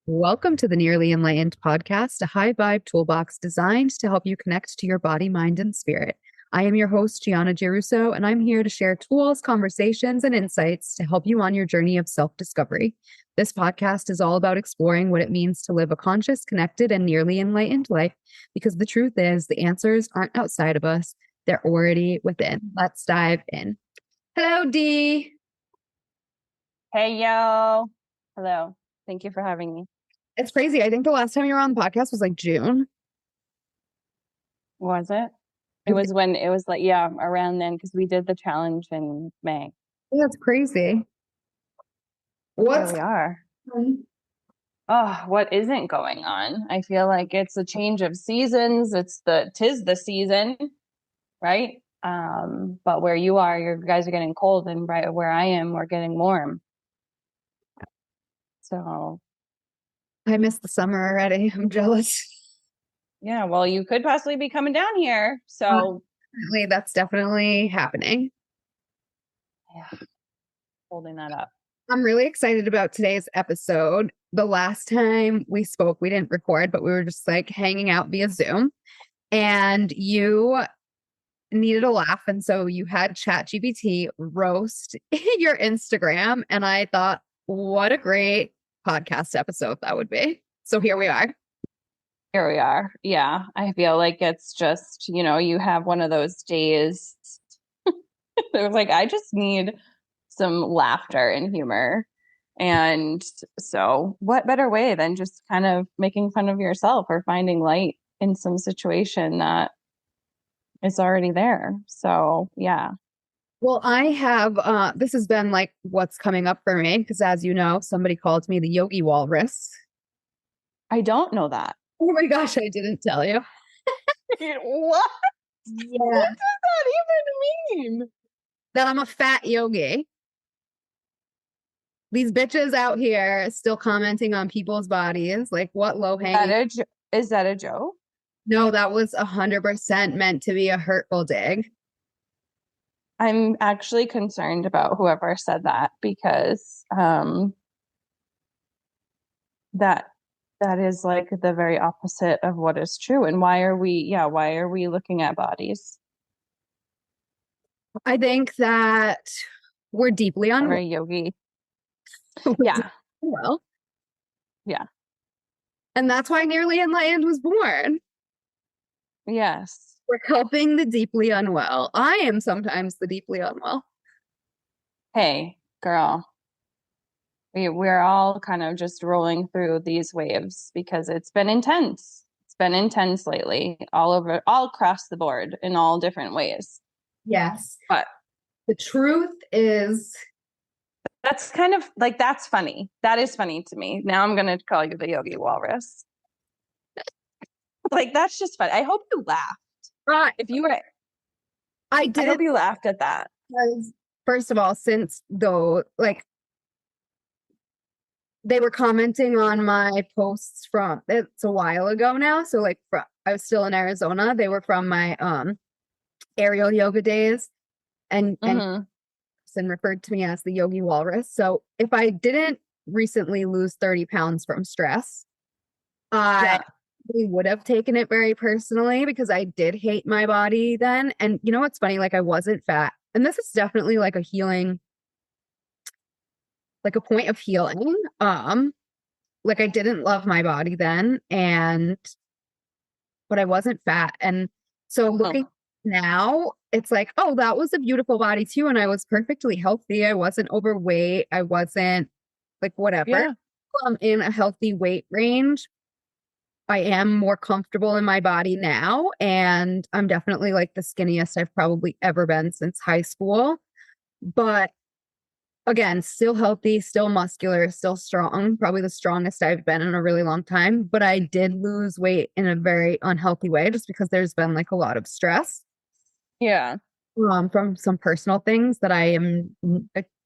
Welcome to the Nearly Enlightened podcast, a high vibe toolbox designed to help you connect to your body, mind, and spirit. I am your host, Gianna Giruso, and I'm here to share tools, conversations, and insights to help you on your journey of self discovery. This podcast is all about exploring what it means to live a conscious, connected, and nearly enlightened life, because the truth is the answers aren't outside of us, they're already within. Let's dive in. Hello, Dee. Hey, yo. Hello. Thank you for having me. It's crazy. I think the last time you were on the podcast was like June. Was it? It was when it was like, yeah, around then, because we did the challenge in May. That's crazy. Here we are. Oh, what isn't going on? I feel like it's a change of seasons. Tis the season, right? But where you are, you guys are getting cold, and right where I am, we're getting warm. So I miss the summer already. I'm jealous. yeah, well, you could possibly be coming down here. So That's definitely happening. yeah, holding that up. I'm really excited about today's episode. The last time we spoke, we didn't record, but we were just like hanging out via Zoom. And you needed a laugh. And so you had ChatGPT roast your Instagram. And I thought, what a great podcast episode that would be. So here we are. Here we are. Yeah. I feel like it's just, you have one of those days. It was like, I just need some laughter and humor. And so what better way than just kind of making fun of yourself or finding light in some situation that is already there. So yeah. Well, I have, this has been like what's coming up for me, because as you know, somebody called me the Yogi Walrus. I don't know that. Oh my gosh, I didn't tell you. What? Yeah. What does that even mean? That I'm a fat yogi. These bitches out here still commenting on people's bodies. Like, what low hanging? Is that a joke? No, that was 100% meant to be a hurtful dig. I'm actually concerned about whoever said that, because that is like the very opposite of what is true. And why are we looking at bodies? I think that we're deeply unwell. Yogi. Yeah. Well, yeah. And that's why Nearly Enlightened was born. Yes. We're helping the deeply unwell. I am sometimes the deeply unwell. Hey, girl. We're all kind of just rolling through these waves because it's been intense. It's been intense lately, all across the board in all different ways. Yes. But the truth is, that's kind of like, that's funny. That is funny to me. Now I'm going to call you the Yogi Walrus. Like, that's just fun. I hope you laughed. If you were, I hope you laughed at that. Because first of all, since though, like, they were commenting on my posts from, it's a while ago now. So like I was still in Arizona. They were from my aerial yoga days, and referred to me as the Yogi Walrus. So if I didn't recently lose 30 pounds from stress, I would have taken it very personally, because I did hate my body then. And you know what's funny? Like, I wasn't fat. And this is definitely like a healing, like a point of healing. Like, I didn't love my body then, but I wasn't fat. And so looking now, it's like, oh, that was a beautiful body too. And I was perfectly healthy. I wasn't overweight. I wasn't like whatever. Yeah. I'm in a healthy weight range. I am more comfortable in my body now. And I'm definitely like the skinniest I've probably ever been since high school. But again, still healthy, still muscular, still strong, probably the strongest I've been in a really long time. But I did lose weight in a very unhealthy way, just because there's been like a lot of stress. Yeah. From some personal things that I am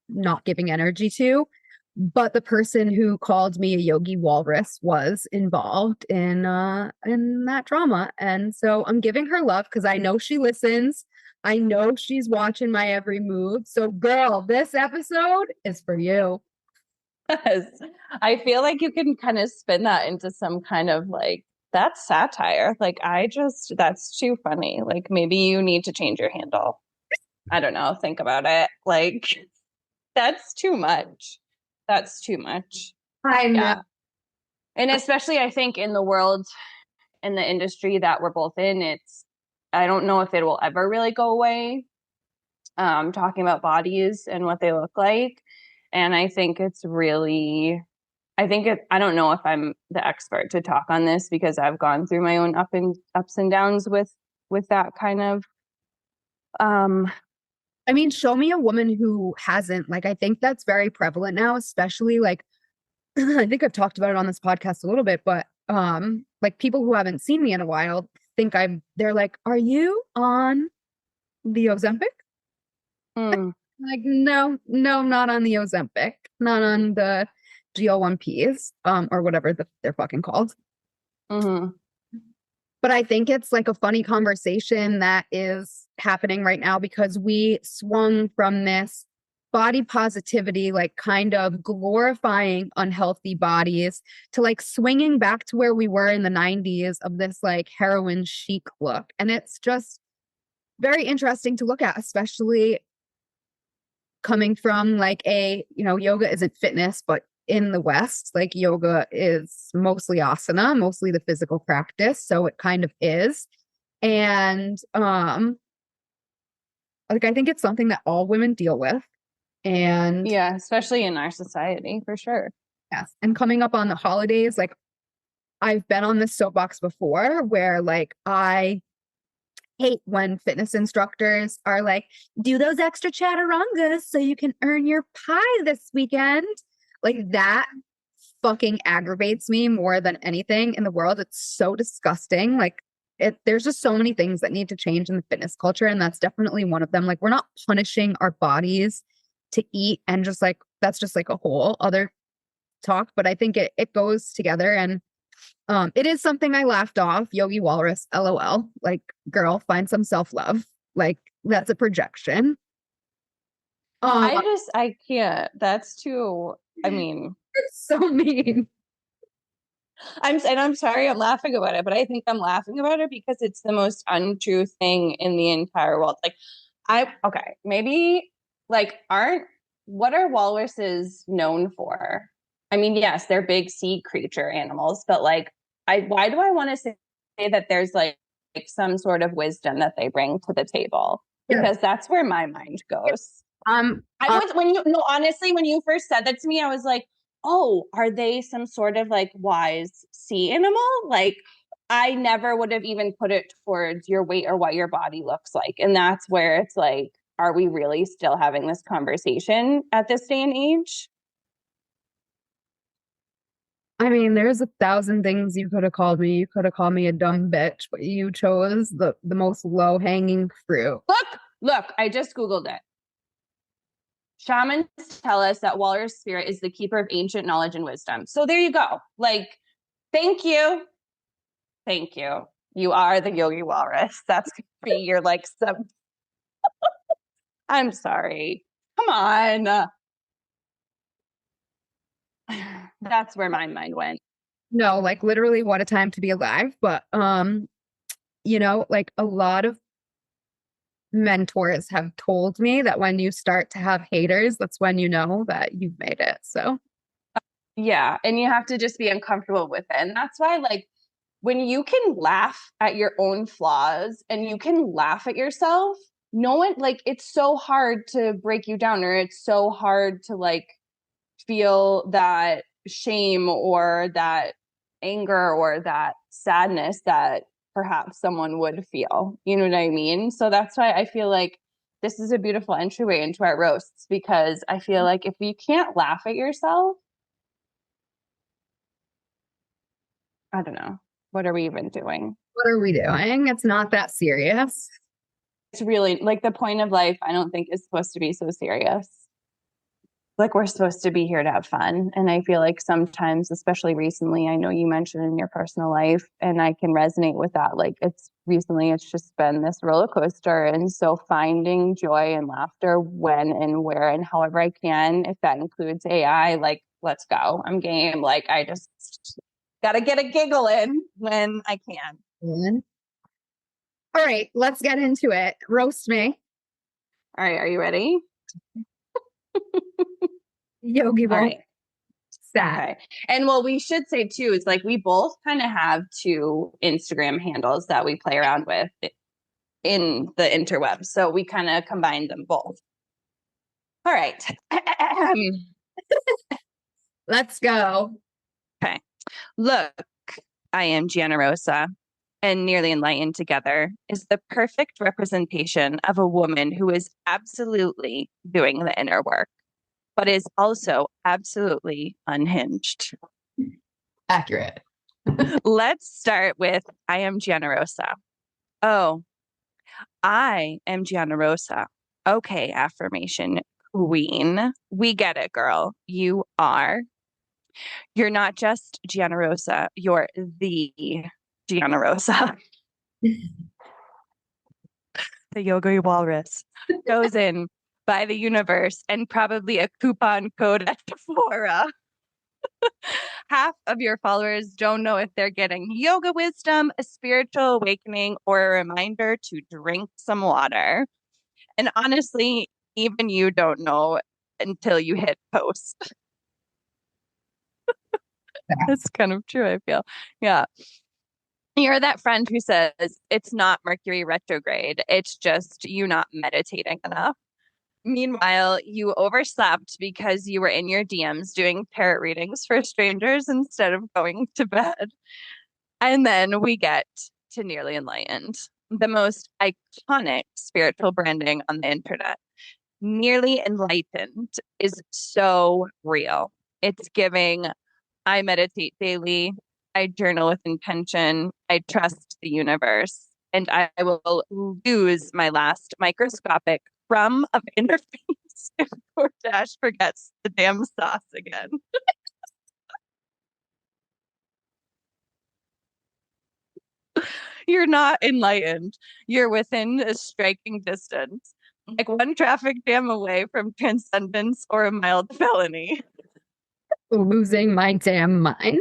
not giving energy to. But the person who called me a Yogi Walrus was involved in that drama. And so I'm giving her love, because I know she listens. I know she's watching my every move. So girl, this episode is for you. Yes. I feel like you can kind of spin that into some kind of like, that's satire. Like, that's too funny. Like, maybe you need to change your handle. I don't know. Think about it. Like, that's too much. That's too much. I know. Yeah. And especially, I think in the world, in the industry that we're both in, I don't know if it will ever really go away. Talking about bodies and what they look like. And I think it's really, I don't know if I'm the expert to talk on this because I've gone through my own ups and downs with that kind of, um, I mean, show me a woman who hasn't. Like, I think that's very prevalent now, especially like I think I've talked about it on this podcast a little bit, but like people who haven't seen me in a while think they're like, "Are you on the Ozempic?" mm, Like, no, no, not on the Ozempic, not on the GL1Ps, or whatever they're fucking called. mm-hmm. But I think it's like a funny conversation that is happening right now because we swung from this body positivity, like kind of glorifying unhealthy bodies, to like swinging back to where we were in the 90s of this like heroin chic look. And it's just very interesting to look at, especially coming from like yoga isn't fitness, but in the West, like yoga is mostly asana, mostly the physical practice. So it kind of is. And like I think it's something that all women deal with. And Yeah, especially in our society, for sure. yes, and coming up on the holidays, like I've been on this soapbox before where like I hate when fitness instructors are like, do those extra chaturangas so you can earn your pie this weekend. Like that fucking aggravates me more than anything in the world. It's so disgusting. Like there's just so many things that need to change in the fitness culture, and that's definitely one of them. Like we're not punishing our bodies to eat, and just like that's just like a whole other talk. But I think it goes together, and it is something I laughed off. Yogi Walrus, LOL. Like, girl, find some self love. Like that's a projection. Um, I can't. That's too, I mean, it's so mean. I'm sorry I'm laughing about it, but I think I'm laughing about it because it's the most untrue thing in the entire world. Like, okay, maybe like what are walruses known for? I mean, yes, they're big sea creature animals, but like, why do I want to say that there's like some sort of wisdom that they bring to the table? Yeah. Because that's where my mind goes. Um, I was when you no honestly when you first said that to me, I was like, oh, are they some sort of like wise sea animal? Like I never would have even put it towards your weight or what your body looks like. And that's where it's like, are we really still having this conversation at this day and age? I mean, there's 1,000 things you could have called me. You could have called me a dumb bitch, but you chose the most low hanging fruit. Look, I just Googled it. Shamans tell us that Walrus spirit is the keeper of ancient knowledge and wisdom. So there you go. Like, thank you. Thank you. You are the Yogi Walrus. That's going to be your like sub. I'm sorry. Come on. That's where my mind went. No, like literally what a time to be alive. But like a lot of mentors have told me that when you start to have haters, that's when you know that you've made it. So Yeah. And you have to just be uncomfortable with it. And that's why, like, when you can laugh at your own flaws and you can laugh at yourself, no one, like, it's so hard to break you down, or it's so hard to, like, feel that shame or that anger or that sadness that perhaps someone would feel. You know what I mean? So that's why I feel like this is a beautiful entryway into our roasts, because I feel like if you can't laugh at yourself, I don't know, what are we even doing? what are we doing? It's not that serious. It's really like the point of life, I don't think is supposed to be so serious. Like we're supposed to be here to have fun. And I feel like sometimes, especially recently, I know you mentioned in your personal life, and I can resonate with that. Like it's just been this roller coaster. And so finding joy and laughter when and where and however I can, if that includes AI, like let's go. I'm game. Like, I just got to get a giggle in when I can. All right, let's get into it. Roast me. All right. Are you ready? Yogi All won't right. stat. Okay. And well, we should say too, it's like we both kind of have two Instagram handles that we play around with in the interwebs. So we kind of combined them both. All right. Let's go. Okay. Look, I am Giannarosa, and Nearly Enlightened together is the perfect representation of a woman who is absolutely doing the inner work, but is also absolutely unhinged. Accurate. Let's start with I am Giannarosa. Oh, I am Giannarosa. Okay, affirmation queen. We get it, girl. You are. You're not just Giannarosa, you're the Giannarosa. The Yogi Walrus chosen by the universe and probably a coupon code at Sephora. Half of your followers don't know if they're getting yoga wisdom, a spiritual awakening, or a reminder to drink some water. And honestly, even you don't know until you hit post. That's kind of true, I feel. Yeah. You're that friend who says it's not Mercury retrograde, it's just you not meditating enough. Meanwhile, you overslept because you were in your DMs doing tarot readings for strangers instead of going to bed. And then we get to Nearly Enlightened, the most iconic spiritual branding on the internet. Nearly Enlightened is so real. It's giving, I meditate daily, I journal with intention, I trust the universe, and I will lose my last microscopic crumb of inner peace if DoorDash forgets the damn sauce again. You're not enlightened. You're within a striking distance, like one traffic jam away from transcendence or a mild felony. Losing my damn mind.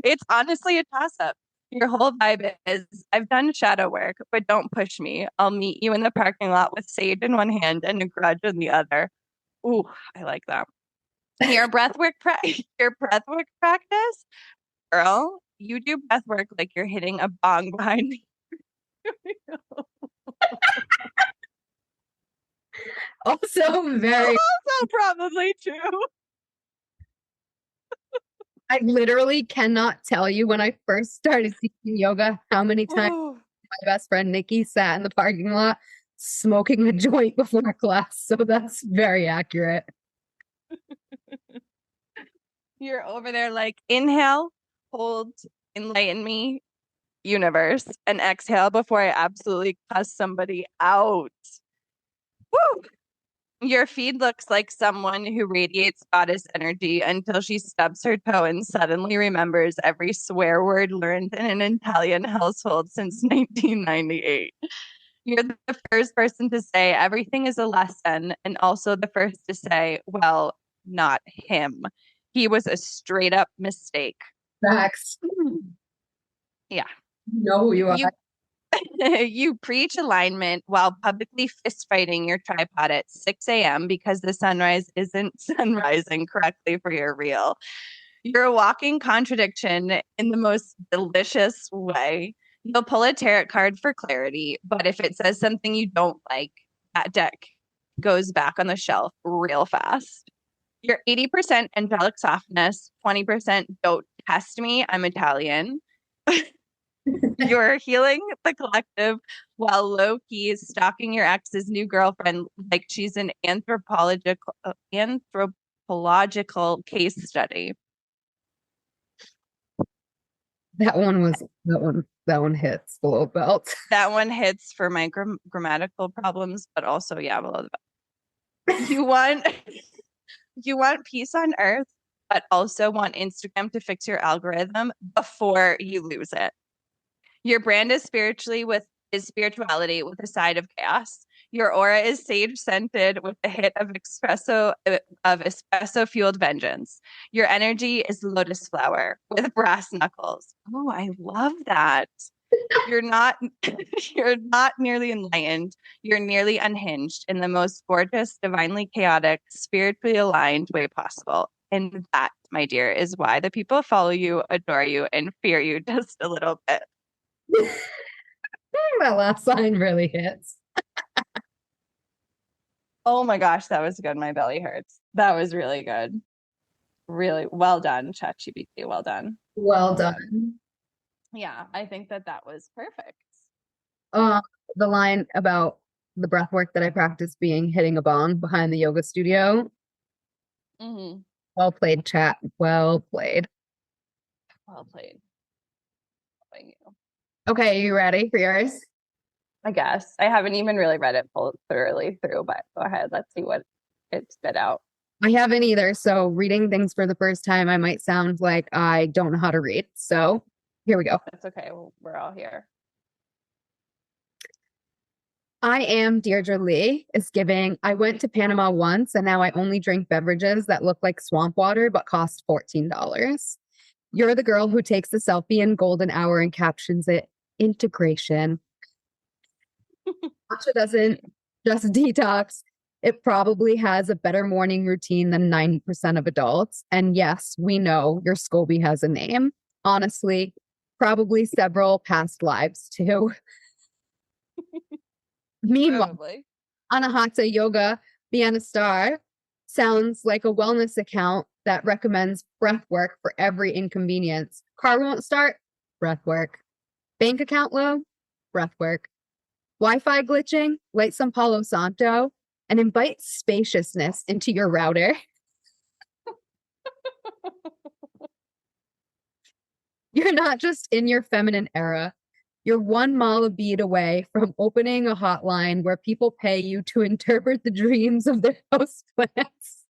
It's honestly a toss up. Your whole vibe is I've done shadow work, but don't push me. I'll meet you in the parking lot with sage in one hand and a grudge in the other. Ooh, I like that. Your your breathwork practice, girl. You do breathwork like you're hitting a bong behind me. Also, very. Also, probably true. I literally cannot tell you when I first started teaching yoga how many times my best friend Nikki sat in the parking lot smoking a joint before class. So that's very accurate. You're over there like inhale, hold, enlighten me, universe, and exhale before I absolutely cuss somebody out. Woo! Your feed looks like someone who radiates goddess energy until she stubs her toe and suddenly remembers every swear word learned in an Italian household since 1998. You're the first person to say everything is a lesson, and also the first to say, well, not him. He was a straight up mistake. Facts. Yeah. You know who you are. You preach alignment while publicly fist fighting your tripod at 6 a.m. because the sunrise isn't sunrising correctly for your reel. You're a walking contradiction in the most delicious way. You'll pull a tarot card for clarity, but if it says something you don't like, that deck goes back on the shelf real fast. You're 80% angelic softness, 20% don't test me, I'm Italian. You're healing the collective while low key is stalking your ex's new girlfriend like she's an anthropological case study. That one hits below belt. That one hits for my grammatical problems, but also below the belt. You want peace on earth, but also want Instagram to fix your algorithm before you lose it. Your brand is spirituality with a side of chaos. Your aura is sage scented with a hit of espresso fueled vengeance. Your energy is lotus flower with brass knuckles. Oh, I love that. You're not you're not nearly enlightened. You're nearly unhinged in the most gorgeous, divinely chaotic, spiritually aligned way possible. And that, my dear, is why the people follow you, adore you, and fear you just a little bit. That last line really hits. Oh my gosh, that was good. My belly hurts. That was really good. Really well done, ChatGPT. Well done. Well Well done. done. Yeah, I think that that was perfect. Uh, the line about the breath work that I practice being hitting a bong behind the yoga studio. Hmm. Well played, chat. Well played. Well played. Thank you. Okay, you ready for yours? I guess I haven't even really read it full thoroughly through, but go ahead. Let's see what it spit out. I haven't either. So reading things for the first time, I might sound like I don't know how to read. So here we go. It's okay. We're all here. I am Deirdre Lee is giving. I went to Panama once and now I only drink beverages that look like swamp water but cost $14. You're the girl who takes the selfie in golden hour and captions it integration. Matcha doesn't just detox. It probably has a better morning routine than 90% of adults. And yes, we know your SCOBY has a name. Honestly, probably several past lives too. Meanwhile, Probably. Anahata Yoga Vienna Star sounds like a wellness account that recommends breath work for every inconvenience. Car won't start? Breath work. Bank account low? Breath work. Wi-Fi glitching? Light some Palo Santo and invite spaciousness into your router. You're not just in your feminine era. You're one mala bead away from opening a hotline where people pay you to interpret the dreams of their house plants.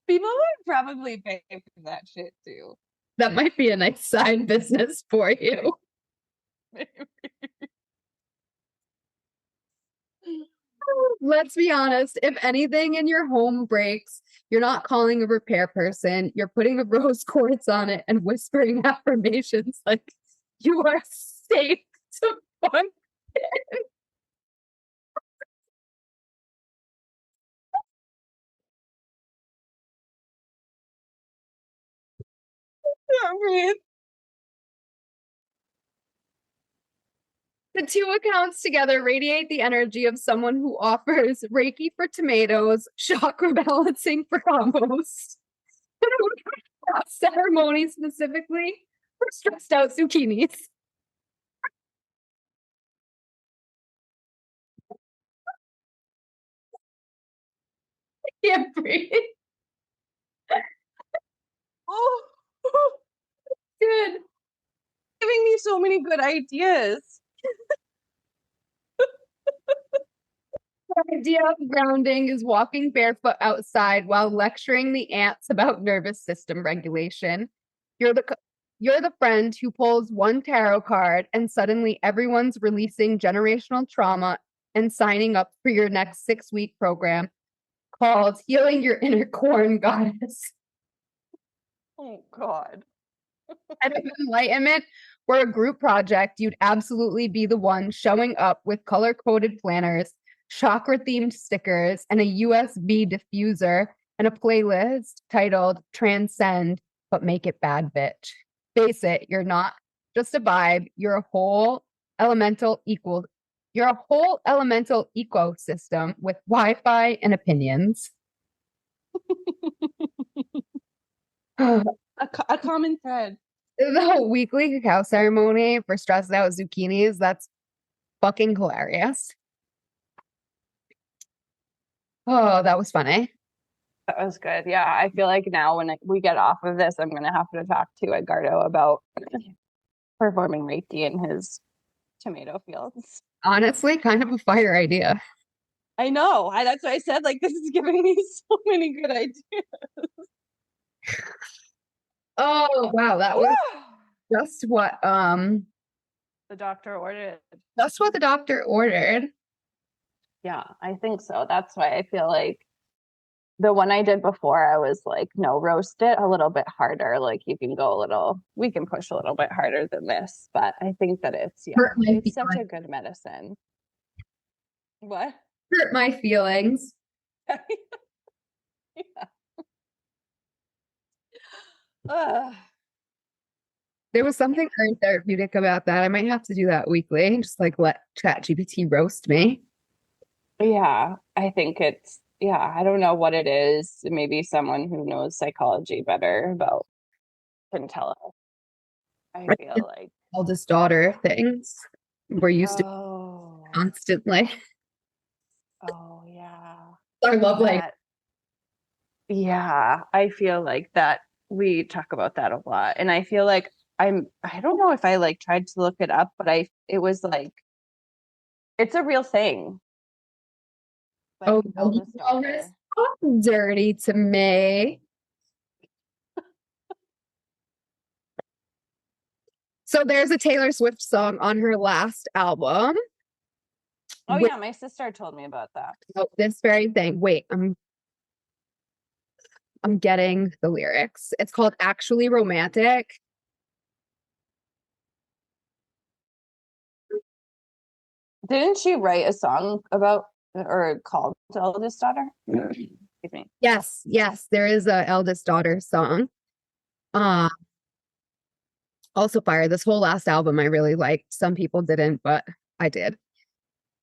People would probably pay for that shit too. That might be a nice side business for you. Let's be honest. If anything in your home breaks, you're not calling a repair person. You're putting a rose quartz on it and whispering affirmations like you are safe to function. The two accounts together radiate the energy of someone who offers Reiki for tomatoes, chakra balancing for compost, ceremony specifically for stressed out zucchinis. Can't breathe. Oh, Good. giving me so many good ideas. The idea of grounding is walking barefoot outside while lecturing the ants about nervous system regulation. You're the you're the friend who pulls one tarot card and suddenly everyone's releasing generational trauma and signing up for your next 6-week program called Healing Your Inner Corn Goddess. Oh God. And if enlightenment were a group project, you'd absolutely be the one showing up with color coded planners, chakra themed stickers, and a USB diffuser and a playlist titled Transcend, but Make It Bad, Bitch. Face it, you're not just a vibe, you're a whole elemental equal. You're a whole elemental ecosystem with Wi-Fi and opinions. A common thread. The weekly cacao ceremony for stressed out zucchinis, that's fucking hilarious. Oh, that was funny. That was good. Yeah, I feel like now when we get off of this, I'm gonna have to talk to Edgardo about performing Reiki in his tomato fields. Honestly, kind of a fire idea. I know. That's why I said like this is giving me so many good ideas. Oh, wow, that was just what The doctor ordered. That's what the doctor ordered. Yeah, I think so. That's why I feel like the one I did before, I was like, no, roast it a little bit harder. Like you can go a little, we can push a little bit harder than this. But I think that Hurt my it's such feelings. a good medicine. What? Hurt my feelings. Yeah. Ugh. There was something very therapeutic about that. I might have to do that weekly. Just like let ChatGPT roast me. Yeah, I think I don't know what it is. Maybe someone who knows psychology better about can tell us. I Like feel the like, eldest daughter things. We're used to oh, constantly. oh, yeah. I love like That, yeah, I feel like that we talk about that a lot. And I feel like I don't know if I like tried to look it up, but it was like, it's a real thing. Like oh Yogi eldest Walrus, daughter. talk dirty to me. So there's a Taylor Swift song on her last album Oh with yeah, my sister told me about that. this very thing. Wait, I'm getting the lyrics. It's called Actually Romantic. Didn't she write a song about or called the eldest daughter? Excuse me. Yes, yes, there is a eldest daughter song. Uh Also fire. This whole last album I really liked. Some people didn't, but I did.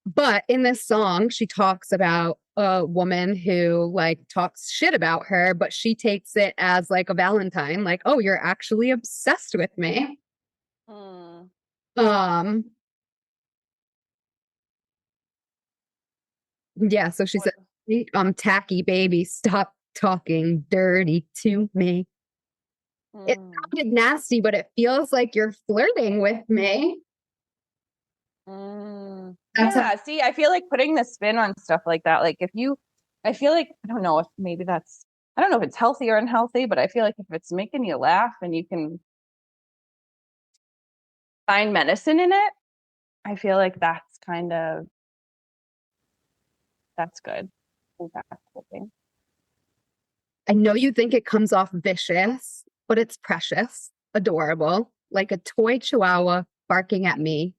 But in this song, she talks about a woman who like talks shit about her, but she takes it as like a Valentine, like, oh, you're actually obsessed with me. Hmm. Um, yeah, so she What? said, I'm tacky, baby. Stop talking dirty to me. It Hmm. sounded nasty, but it feels like you're flirting with me. Hmm. That's how Yeah, see, I feel like putting the spin on stuff like that, like if you, I feel like, I don't know if maybe that's, I don't know if it's healthy or unhealthy, but I feel like if it's making you laugh and you can find medicine in it, I feel like that's good. I think that's the thing. I know you think it comes off vicious, but it's precious, adorable, like a toy chihuahua barking at me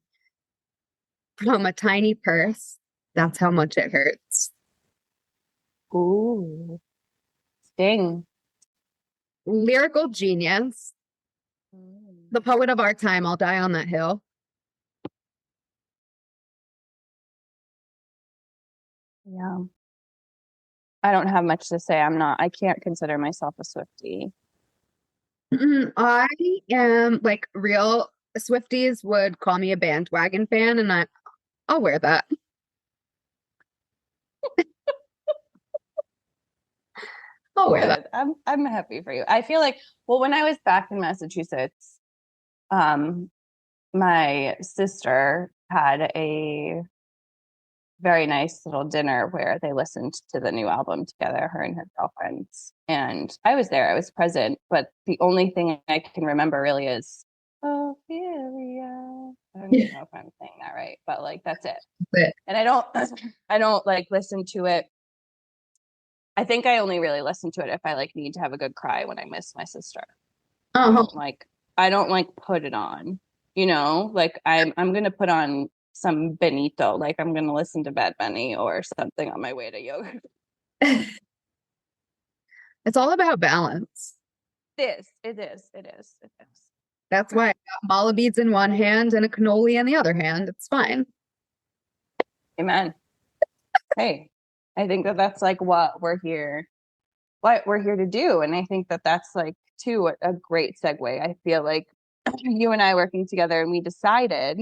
from a tiny purse. That's how much it hurts. Ooh, sting. Lyrical genius, Mm. the poet of our time. I'll die on that hill. Yeah. I don't have much to say. I can't consider myself a Swiftie. I am like real Swifties would call me a bandwagon fan, and I'll wear that. I'll wear that. Good. I'm happy for you. I feel like, well, when I was back in Massachusetts, um, my sister had a very nice little dinner where they listened to the new album together, her and her girlfriends. And I was there, I was present, but the only thing I can remember really is Ophelia. I don't even know if I'm saying that right, but like that's it. But And I don't I don't like listen to it. I think I only really listen to it if I like need to have a good cry when I miss my sister. I oh, don't like put it on, like I'm gonna put on some Benito, like I'm gonna listen to Bad Bunny or something on my way to yoga. it's all about balance. It is. That's why I got mala beads in one hand and a cannoli in the other hand. It's fine. Amen. Hey, I think that that's like what we're here to do, and I think that that's like too a great segue. I feel like you and I working together, and we decided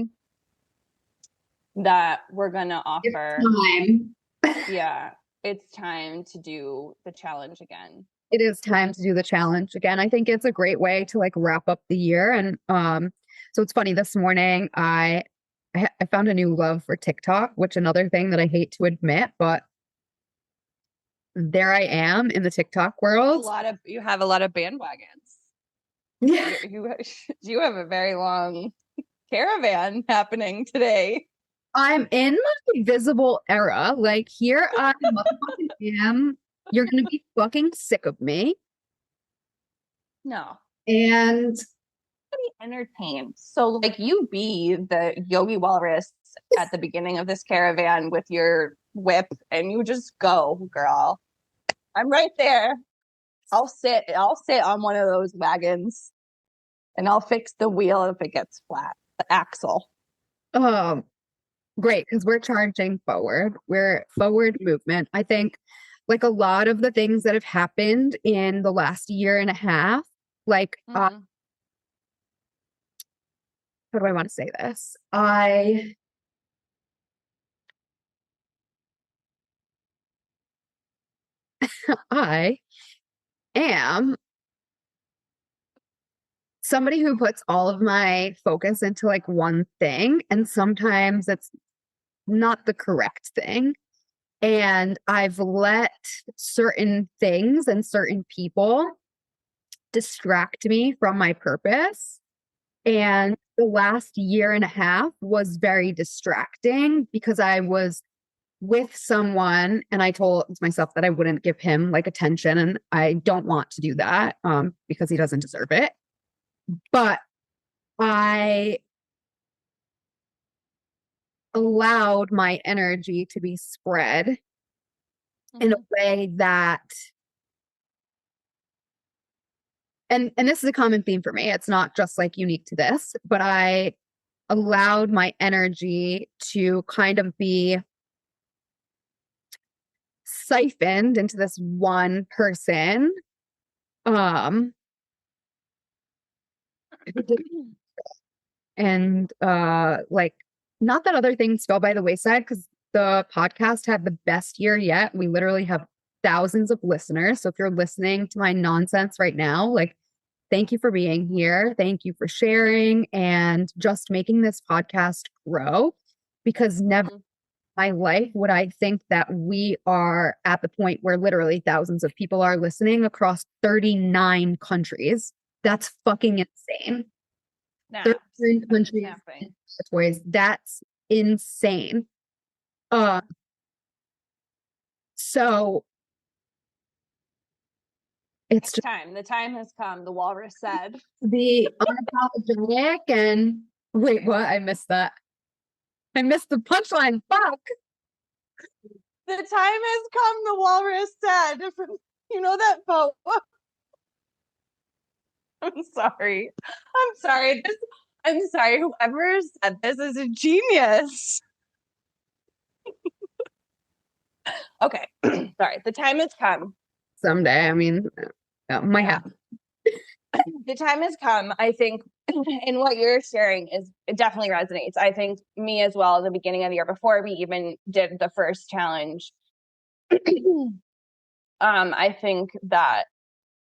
that we're gonna It's offer, time. yeah, it's time to do the challenge again. It is time to do the challenge again. I think it's a great way to like wrap up the year. And so it's funny, this morning I found a new love for TikTok, which another thing that I hate to admit, but there I am in the TikTok world. You have a lot of bandwagons. Yeah. You you have a very long caravan happening today? I'm in my visible era. Like here I motherfucking am. You're gonna be fucking sick of me. No. And Be entertained. So like you be the Yogi Walrus at the beginning of this caravan with your whip and you just go, girl. I'm right there. I'll sit on one of those wagons and I'll fix the wheel if it gets flat, the axle. great, because we're charging forward. We're forward movement. I think like a lot of the things that have happened in the last year and a half, like how do I want to say this? I am somebody who puts all of my focus into like one thing, and sometimes it's not the correct thing. And I've let certain things and certain people distract me from my purpose. And the last year and a half was very distracting because I was with someone and I told myself that I wouldn't give him like attention. And I don't want to do that because he doesn't deserve it. But I allowed my energy to be spread in a way that and this is a common theme for me. It's not just like unique to this, but I allowed my energy to kind of be siphoned into this one person. And like not that other things fell by the wayside because the podcast had the best year yet. We literally have thousands of listeners. So if you're listening to my nonsense right now, like thank you for being here. Thank you for sharing and just making this podcast grow because never in my life would I think that we are at the point where literally thousands of people are listening across 39 countries. That's fucking insane. 39 countries. Toys. That's insane. So it's just time. The time has come, the walrus said. Be unapologetic and wait, what? I missed that. I missed the punchline. Fuck. The time has come, the walrus said. You know that poem? I'm sorry. I'm sorry. Whoever said this is a genius. Okay. Sorry. The time has come. Someday. I mean, might happen. The time has come. I think, and what you're sharing it definitely resonates. I think me as well, at the beginning of the year, before we even did the first challenge, I think that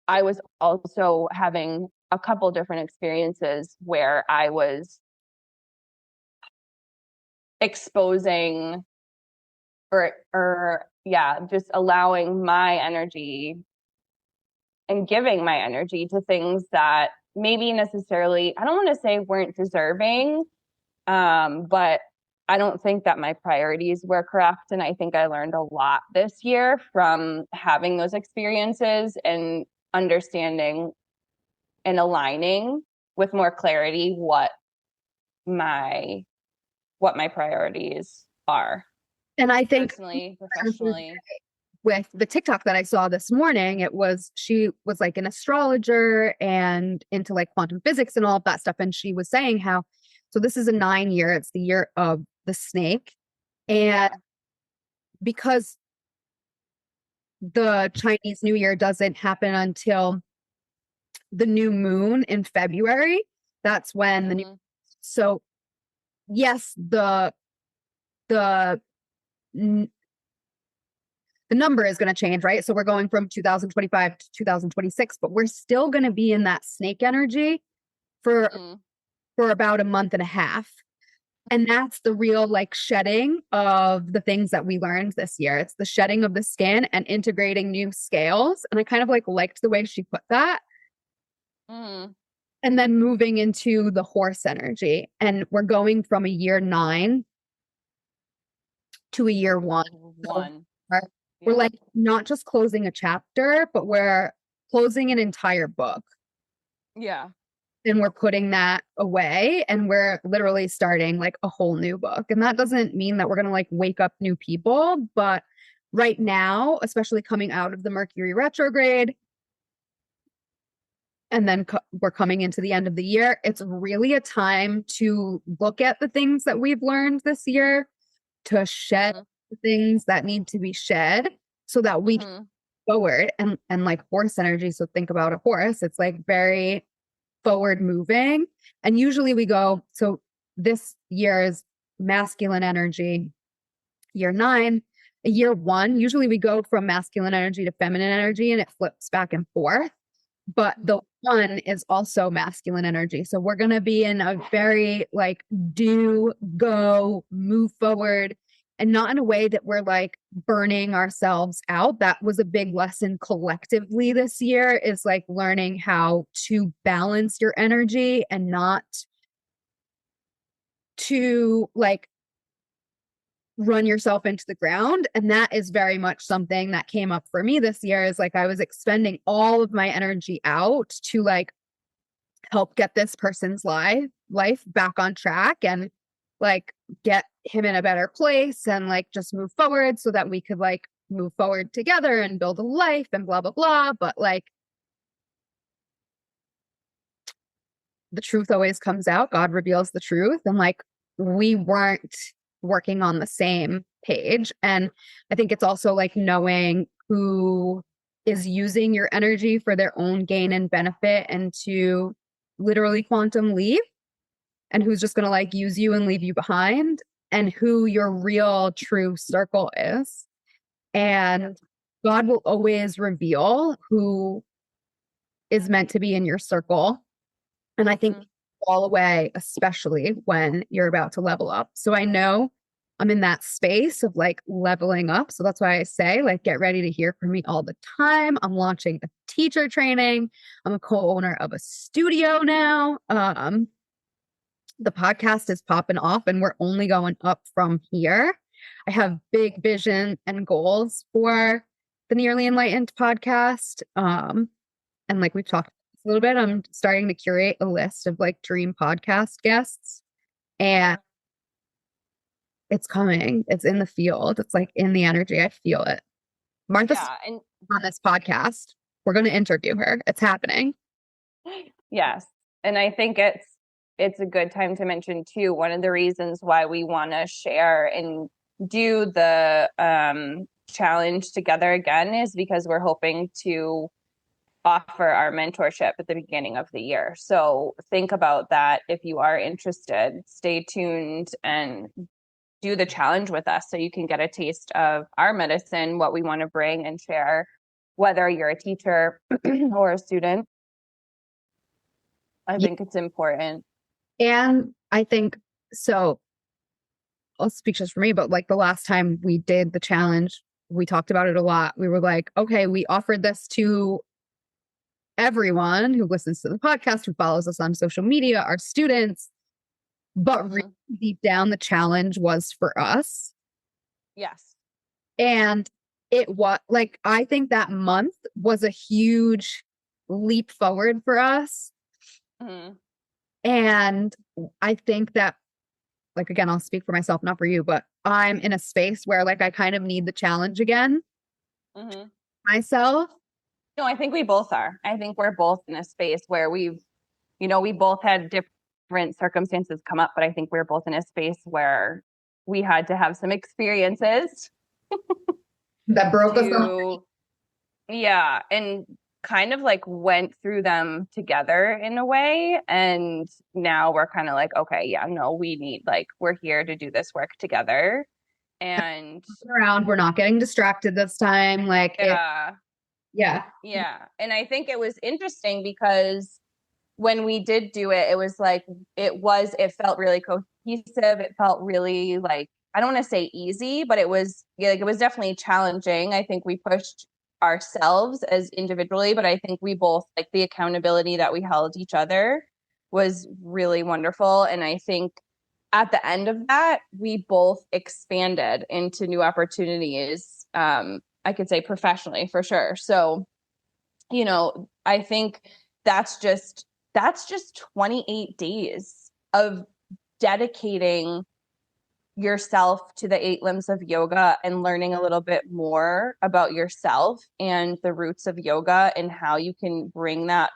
I was also having a couple different experiences where I was exposing or just allowing my energy and giving my energy to things that maybe necessarily, I don't want to say weren't deserving, but I don't think that my priorities were correct. And I think I learned a lot this year from having those experiences and understanding and aligning with more clarity what my priorities are. And I think personally, professionally. With the TikTok that I saw this morning, she was like an astrologer and into like quantum physics and all of that stuff. And she was saying how, so this is a 9-year, it's the year of the snake. And because the Chinese New Year doesn't happen until the new moon in February, that's when so yes, the number is going to change, right? So we're going from 2025 to 2026, but we're still going to be in that snake energy for about a month and a half. And that's the real like shedding of the things that we learned this year. It's the shedding of the skin and integrating new scales. And I kind of like liked the way she put that. and then moving into the horse energy. And we're going from a year 9 to a year 1. So One. we're Yeah. like not just closing a chapter, but we're closing an entire book. Yeah. And we're putting that away and we're literally starting like a whole new book. And that doesn't mean that we're going to like wake up new people, but right now, especially coming out of the Mercury retrograde, and then we're coming into the end of the year, it's really a time to look at the things that we've learned this year, to shed the things that need to be shed so that we can forward and like horse energy. So think about a horse. It's like very forward moving. And usually we go, so this year's masculine energy, year 9, year 1, usually we go from masculine energy to feminine energy and it flips back and forth. But the 1 is also masculine energy. So we're going to be in a very like do, go, move forward, and not in a way that we're like burning ourselves out. That was a big lesson collectively this year, is like learning how to balance your energy and not to like run yourself into the ground. And that is very much something that came up for me this year, is like I was expending all of my energy out to like help get this person's life back on track and like get him in a better place and like just move forward so that we could like move forward together and build a life and blah blah blah. But like the truth always comes out. God reveals the truth, and like we weren't working on the same page. And I think it's also like knowing who is using your energy for their own gain and benefit and to literally quantum leap, and who's just going to like use you and leave you behind, and who your real true circle is. And God will always reveal who is meant to be in your circle. And I think all the way, especially when you're about to level up. So I know I'm in that space of like leveling up. So that's why I say, like, get ready to hear from me all the time. I'm launching a teacher training. I'm a co-owner of a studio now. The podcast is popping off and we're only going up from here. I have big vision and goals for the Nearly Enlightened podcast. And like we've talked a little bit, I'm starting to curate a list of like dream podcast guests, and it's coming. It's in the field. It's like in the energy. I feel it. Martha's and on this podcast. We're going to interview her. It's happening. Yes. And I think it's a good time to mention too, one of the reasons why we want to share and do the challenge together again is because we're hoping to offer our mentorship at the beginning of the year. So think about that. If you are interested, stay tuned and do the challenge with us so you can get a taste of our medicine, what we want to bring and share, whether you're a teacher or a student. I think it's important. And I think so. I'll speak just for me, but like the last time we did the challenge, we talked about it a lot. We were like, okay, we offered this to everyone who listens to the podcast, who follows us on social media, our students. But really deep down, the challenge was for us. Yes. And it was like, I think that month was a huge leap forward for us. And I think that, like, again, I'll speak for myself, not for you, but I'm in a space where like I kind of need the challenge again myself. No, I think we both are. I think we're both in a space where we both had different circumstances come up, but I think we're both in a space where we had to have some experiences that broke us up. Yeah. And kind of like went through them together in a way. And now we're kind of like, okay, yeah, no, we're here to do this work together. And around, we're not getting distracted this time. Like, yeah. And I think it was interesting because when we did do it, it was like, it felt really cohesive. It felt really like, I don't want to say easy, but it was definitely challenging. I think we pushed ourselves as individually, but I think we both like the accountability that we held each other was really wonderful. And I think at the end of that, we both expanded into new opportunities. I could say professionally for sure. So, I think that's just 28 days of dedicating yourself to the 8 limbs of yoga and learning a little bit more about yourself and the roots of yoga and how you can bring that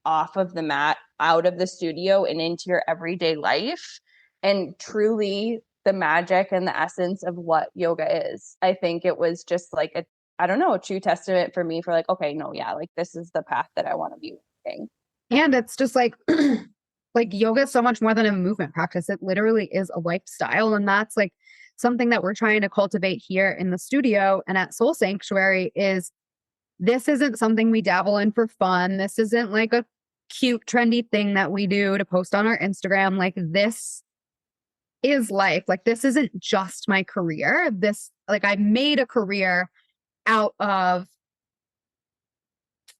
off of the mat, out of the studio and into your everyday life. And truly the magic and the essence of what yoga is. I think it was just like a true testament for me for like, okay, no, yeah, like this is the path that I want to be walking. And it's just like like yoga is so much more than a movement practice. It literally is a lifestyle. And that's like something that we're trying to cultivate here in the studio and at Soul Sanctuary is this isn't something we dabble in for fun. This isn't like a cute, trendy thing that we do to post on our Instagram. Like this is life. Like this isn't just my career. This, like I made a career out of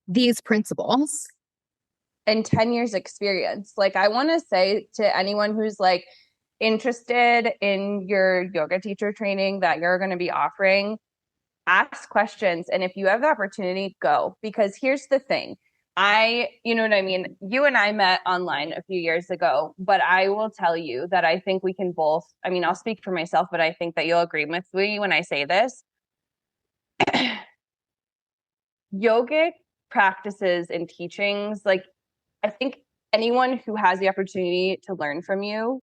these principles. And 10 years experience. Like I want to say to anyone who's like interested in your yoga teacher training that you're going to be offering, ask questions. And if you have the opportunity, go. Because here's the thing. You know what I mean? You and I met online a few years ago, but I will tell you that I think we can both, I mean, I'll speak for myself, but I think that you'll agree with me when I say this. Yogic practices and teachings, like I think anyone who has the opportunity to learn from you,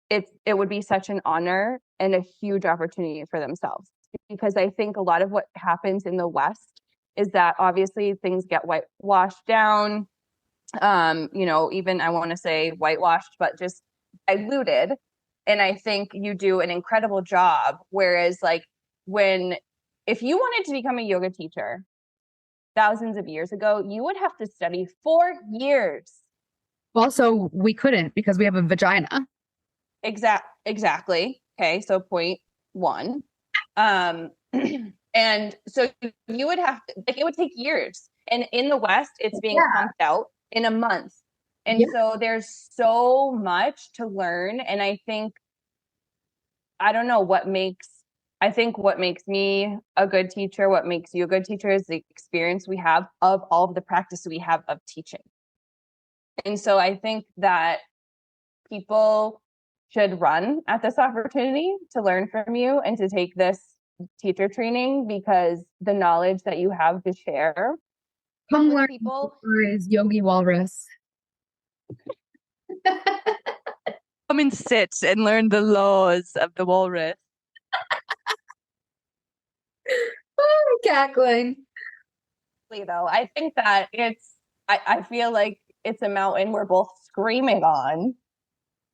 it would be such an honor and a huge opportunity for themselves. Because I think a lot of what happens in the West is that obviously things get washed down, even I want to say whitewashed, but just diluted. And I think you do an incredible job. Whereas like if you wanted to become a yoga teacher thousands of years ago, you would have to study 4 years. Also, we couldn't because we have a vagina. Exactly. Okay, so point one. And so you would have to, like, it would take years. And in the West, it's being pumped out in a month. And so there's so much to learn. And I think, I don't know what makes me a good teacher, what makes you a good teacher is the experience we have of all of the practice we have of teaching. And so I think that people should run at this opportunity to learn from you and to take this teacher training because the knowledge that you have to share Come with learn people is Yogi Walrus. Come and sit and learn the laws of the walrus. Oh, cackling. Though, I think that I feel like it's a mountain we're both screaming on.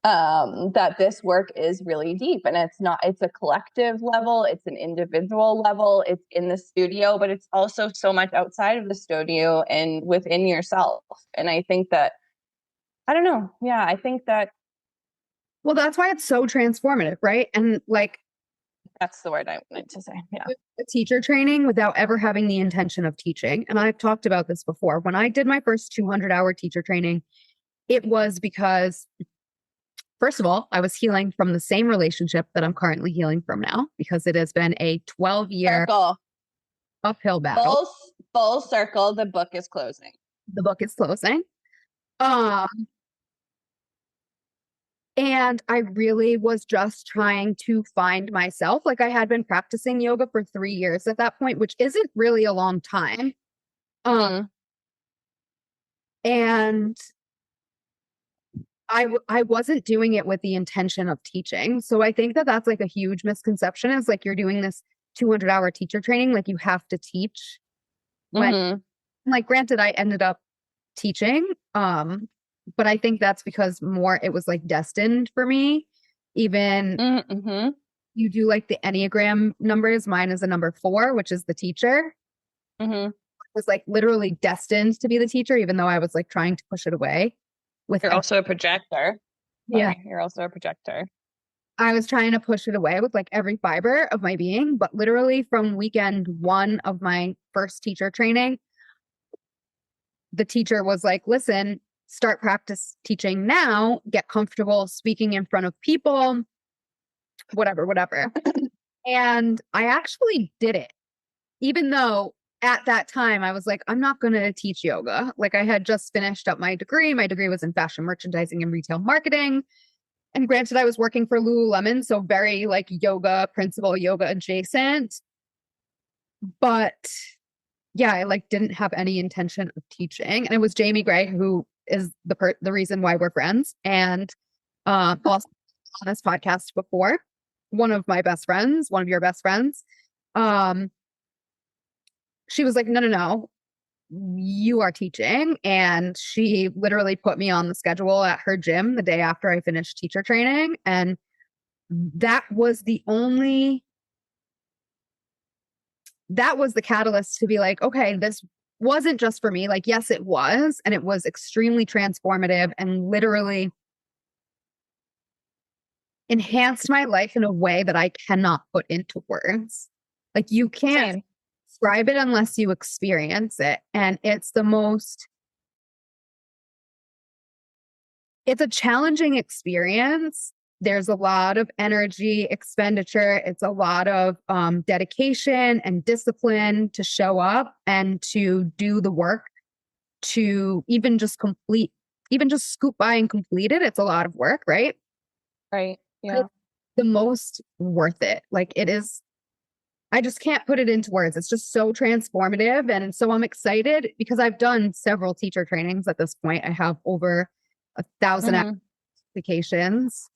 That this work is really deep and it's a collective level, it's an individual level, it's in the studio, but it's also so much outside of the studio and within yourself. And I think that, I don't know. Yeah, I think that. Well, that's why it's so transformative, right? And like, that's the word I wanted to say. Yeah. A teacher training without ever having the intention of teaching. And I've talked about this before. When I did my first 200-hour teacher training, it was because first of all, I was healing from the same relationship that I'm currently healing from now because it has been a 12-year uphill battle. Full circle. The book is closing. The book is closing. And I really was just trying to find myself. Like I had been practicing yoga for 3 years at that point, which isn't really a long time. And I wasn't doing it with the intention of teaching. So I think that that's like a huge misconception is like you're doing this 200-hour teacher training, like you have to teach. When, like, granted, I ended up teaching, but I think that's because more it was like destined for me. Even you do like the Enneagram numbers. Mine is a number 4, which is the teacher. I was like literally destined to be the teacher, even though I was like trying to push it away. You're also a projector. Yeah. You're also a projector. I was trying to push it away with like every fiber of my being, but literally from weekend 1 of my first teacher training, the teacher was like, listen, start practice teaching now, get comfortable speaking in front of people, whatever. And I actually did it, even though at that time I was like, I'm not going to teach yoga. Like I had just finished up my degree. My degree was in fashion merchandising and retail marketing. And granted, I was working for Lululemon, so very like yoga principle, yoga adjacent. But yeah, I like didn't have any intention of teaching. And it was Jamie Gray who is the reason why we're friends. And also on this podcast before, one of my best friends, one of your best friends, she was like, no, you are teaching. And she literally put me on the schedule at her gym the day after I finished teacher training. And that was the catalyst to be like, okay, this wasn't just for me. Like, yes, it was. And it was extremely transformative and literally enhanced my life in a way that I cannot put into words. Like, you can't describe it unless you experience it. And it's a challenging experience. There's a lot of energy expenditure. It's a lot of dedication and discipline to show up and to do the work, to even just scoop by and complete it. It's a lot of work, right? Right. Yeah. But it's the most worth it. Like it is, I just can't put it into words. It's just so transformative. And so I'm excited because I've done several teacher trainings at this point. I have over 1,000 applications.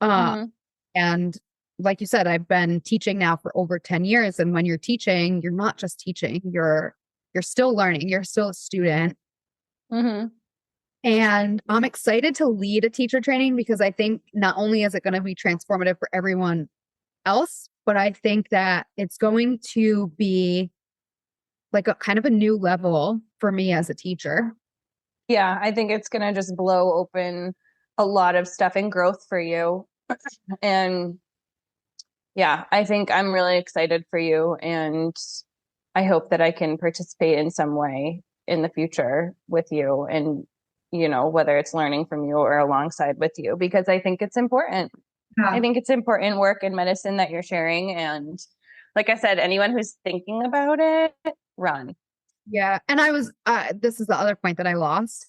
And like you said, I've been teaching now for over 10 years. And when you're teaching, you're not just teaching, you're still learning, you're still a student. And I'm excited to lead a teacher training because I think not only is it going to be transformative for everyone else, but I think that it's going to be like a kind of a new level for me as a teacher. Yeah, I think it's going to just blow open a lot of stuff and growth for you. And yeah, I think I'm really excited for you. And I hope that I can participate in some way in the future with you and, whether it's learning from you or alongside with you, because I think it's important. Yeah. I think it's important work in medicine that you're sharing. And like I said, anyone who's thinking about it, run. Yeah. And I was, this is the other point that I lost.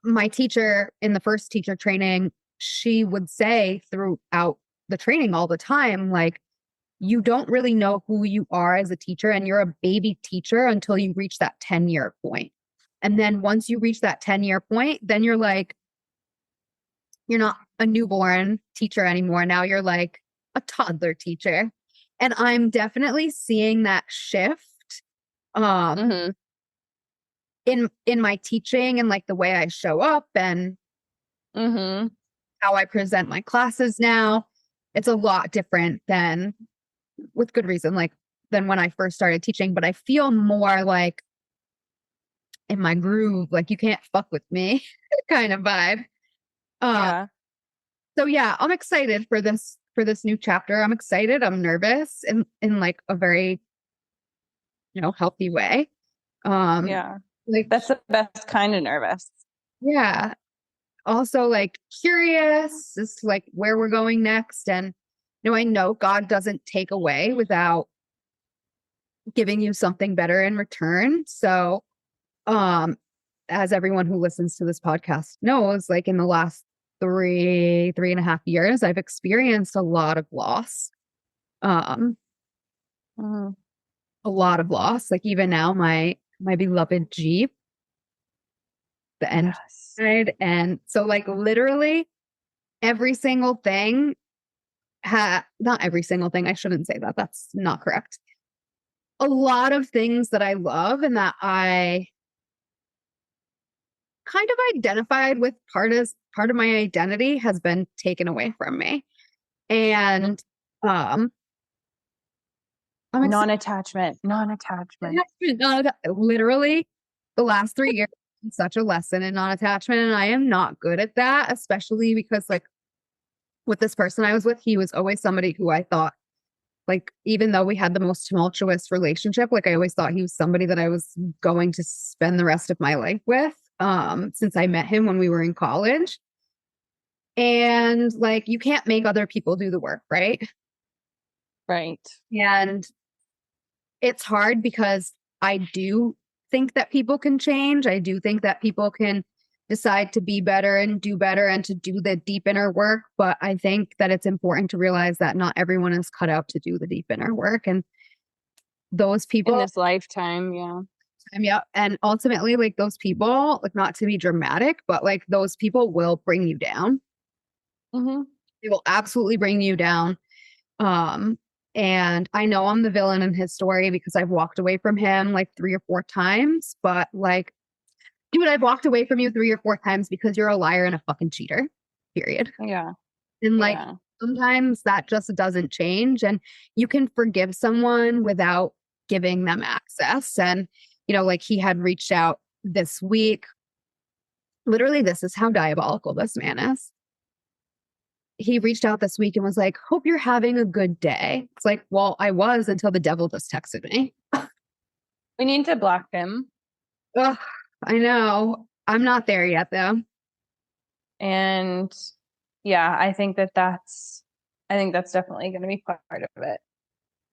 My teacher in the first teacher training, she would say throughout the training all the time, like, you don't really know who you are as a teacher and you're a baby teacher until you reach that 10-year point. And then once you reach that 10-year point, then you're like, you're not a newborn teacher anymore. Now you're like a toddler teacher. And I'm definitely seeing that shift in my teaching and like the way I show up and how I present my classes now. It's a lot different than, with good reason, like than when I first started teaching, but I feel more like in my groove, like you can't fuck with me kind of vibe. So yeah, I'm excited for this new chapter. I'm excited. I'm nervous in like a very, healthy way. Like that's the best kind of nervous. Yeah. Also like curious as to like where we're going next. And, I know God doesn't take away without giving you something better in return. So, as everyone who listens to this podcast knows, like in the last 3.5 years, I've experienced a lot of loss. A lot of loss. Like even now, my beloved Jeep, the inside. And so like literally every single thing not every single thing. I shouldn't say that. That's not correct. A lot of things that I love and that I kind of identified with part of my identity has been taken away from me. And non-attachment. Literally the last 3 years such a lesson in non-attachment, and I am not good at that, especially because like with this person I was with, he was always somebody who I thought Like, even though we had the most tumultuous relationship, like I always thought he was somebody that I was going to spend the rest of my life with, since I met him when we were in college. And like, you can't make other people do the work, right? Right. And it's hard because I do think that people can change. I do think that people can decide to be better and do better and to do the deep inner work. But I think that it's important to realize that not everyone is cut out to do the deep inner work. And those In people, this lifetime, yeah. yeah. And ultimately, like those people, like not to be dramatic, but like those people will bring you down. Mm-hmm. They will absolutely bring you down. Um, and I know I'm the villain in his story because I've walked away from him like 3 or 4 times, but like, dude, I've walked away from you 3 or 4 times because you're a liar and a fucking cheater, period. Yeah. And like, Yeah. sometimes that just doesn't change. And you can forgive someone without giving them access. And, like he had reached out this week. Literally, this is how diabolical this man is. He reached out this week and was like, "Hope you're having a good day." It's like, well, I was until the devil just texted me. We need to block him. Ugh, I know. I'm not there yet, though. And yeah, I think that's definitely going to be part of it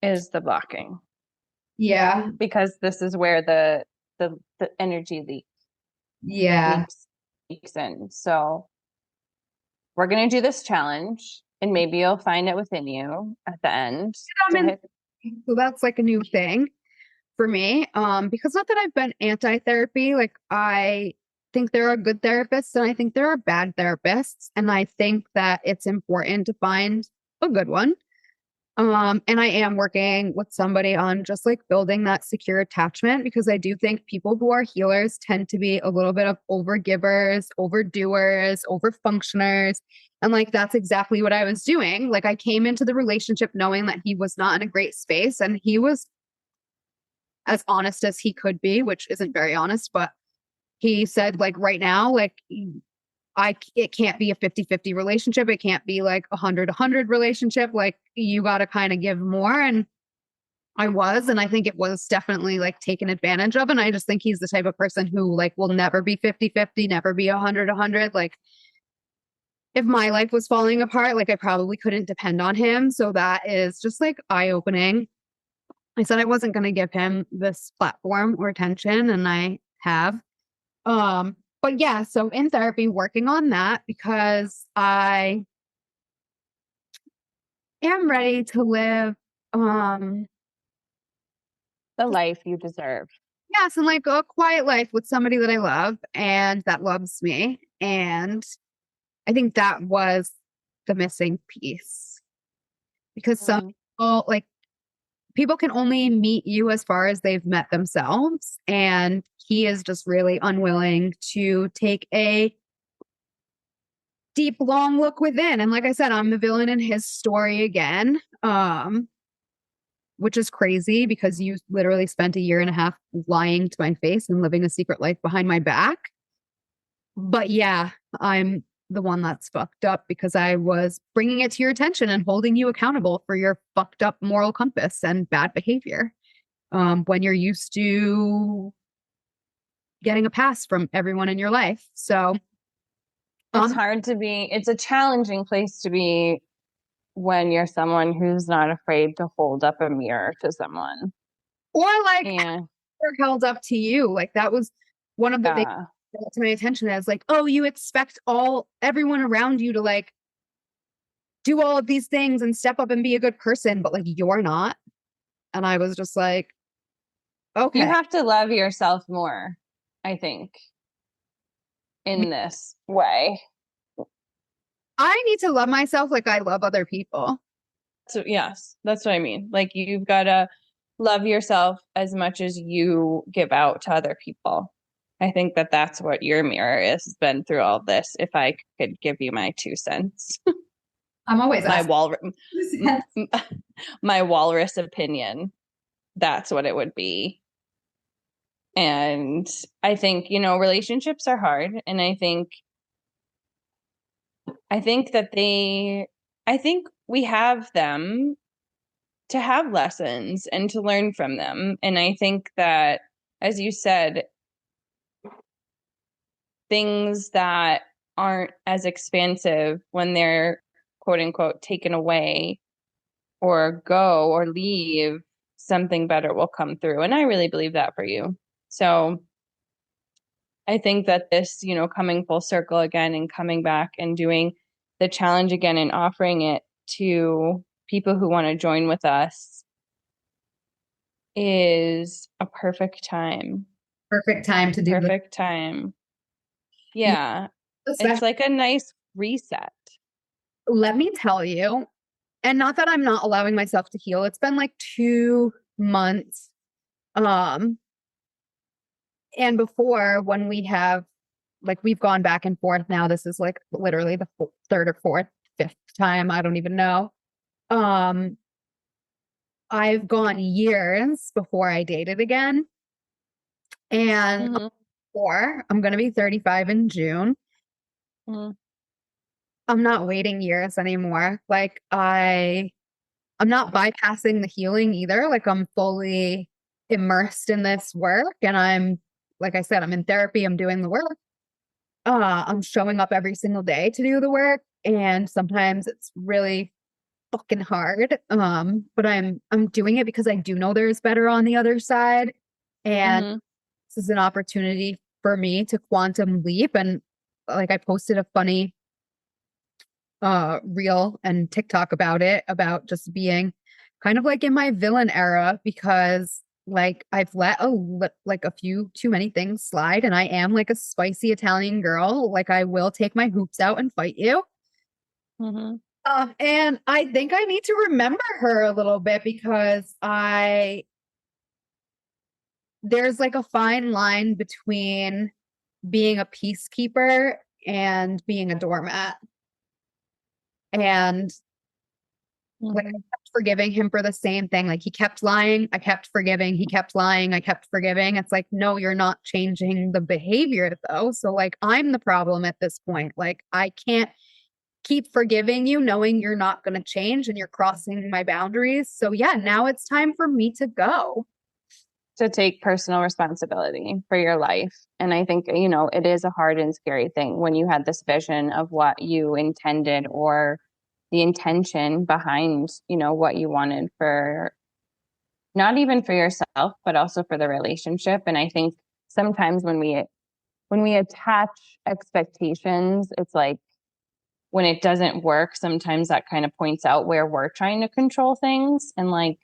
is the blocking Yeah. because this is where the energy Yeah. leaks in. So we're going to do this challenge and maybe you'll find it within you at the end I'm to in, hit. so that's like a new thing for me. Because not that I've been anti-therapy, like I think there are good therapists and I think there are bad therapists. And I think that it's important to find a good one. And I am working with somebody on just like building that secure attachment because I do think people who are healers tend to be a little bit of overgivers, overdoers, overfunctioners. And like that's exactly what I was doing. Like I came into the relationship knowing that he was not in a great space and he was as honest as he could be, which isn't very honest, but he said like right now, like it can't be a 50-50 relationship. It can't be like 100-100 relationship. Like you got to kind of give more. And I was, and I think it was definitely like taken advantage of. And I just think he's the type of person who like will never be 50-50, never be 100-100. Like if my life was falling apart, like I probably couldn't depend on him. So that is just like eye opening. I said I wasn't going to give him this platform or attention, and I have. But yeah, so in therapy, working on that because I am ready to live The life you deserve. yes, and like a quiet life with somebody that I love and that loves me. And I think that was the missing piece because some Mm. people like people can only meet you as far as they've met themselves. And he is just really unwilling to take a deep, long look within. And like I said, I'm the villain in his story again. Which is crazy because you literally spent a year and a half lying to my face and living a secret life behind my back. But yeah, I'm the one that's fucked up because I was bringing it to your attention and holding you accountable for your fucked up moral compass and bad behavior. When you're used to getting a pass from everyone in your life. So, um, It's a challenging place to be when you're someone who's not afraid to hold up a mirror to someone. or like And they're held up to you. Like that was one of the things yeah, that brought to my attention as like, oh, you expect everyone around you to like do all of these things and step up and be a good person, but like you're not. And I was just like, you okay, have to love yourself more, I think, in this way. I need to love myself like I love other people. So yes, that's what I mean. Like you've got to love yourself as much as you give out to other people. I think that that's what your mirror is, has been through all this. If I could give you my 2 cents, I'm always my asking. my walrus opinion, that's what it would be. And I think, relationships are hard. And I think that I think we have them to have lessons and to learn from them. And I think that, as you said, things that aren't as expansive, when they're quote unquote taken away or go or leave, something better will come through. And I really believe that for you. So I think that this, coming full circle again and coming back and doing the challenge again and offering it to people who want to join with us is a perfect time. Perfect time to do this. Perfect time. Yeah, Yeah. It's especially, like a nice reset. let me tell you, and not that I'm not allowing myself to heal. It's been like 2 months. Um, and before when we have like we've gone back and forth now, this is like literally the third or fourth, fifth time, I don't even know. Um, I've gone years before I dated again. And Mm-hmm. I'm gonna be 35 in June. Mm-hmm. I'm not waiting years anymore. Like I'm not bypassing the healing either. Like I'm fully immersed in this work and like I said, I'm in therapy, I'm doing the work. I'm showing up every single day to do the work and sometimes it's really fucking hard. But I'm doing it because I do know there's better on the other side. And Mm-hmm. this is an opportunity for me to quantum leap. And like I posted a funny reel and TikTok about it, about just being kind of like in my villain era because like I've let like a few too many things slide and I am like a spicy Italian girl. Like I will take my hoops out and fight you. Mm-hmm. And I think I need to remember her a little bit because there's like a fine line between being a peacekeeper and being a doormat. And like I Mm-hmm. kept forgiving him for the same thing. Like he kept lying, I kept forgiving, he kept lying, I kept forgiving. It's like, no, you're not changing the behavior though. So like I'm the problem at this point. Like I can't keep forgiving you knowing you're not going to change and you're crossing my boundaries. So yeah, now it's time for me to go. To take personal responsibility for your life. And I think, it is a hard and scary thing when you had this vision of what you intended or the intention behind, what you wanted for not even for yourself, but also for the relationship. And I think sometimes when we attach expectations, it's like when it doesn't work, sometimes that kind of points out where we're trying to control things and like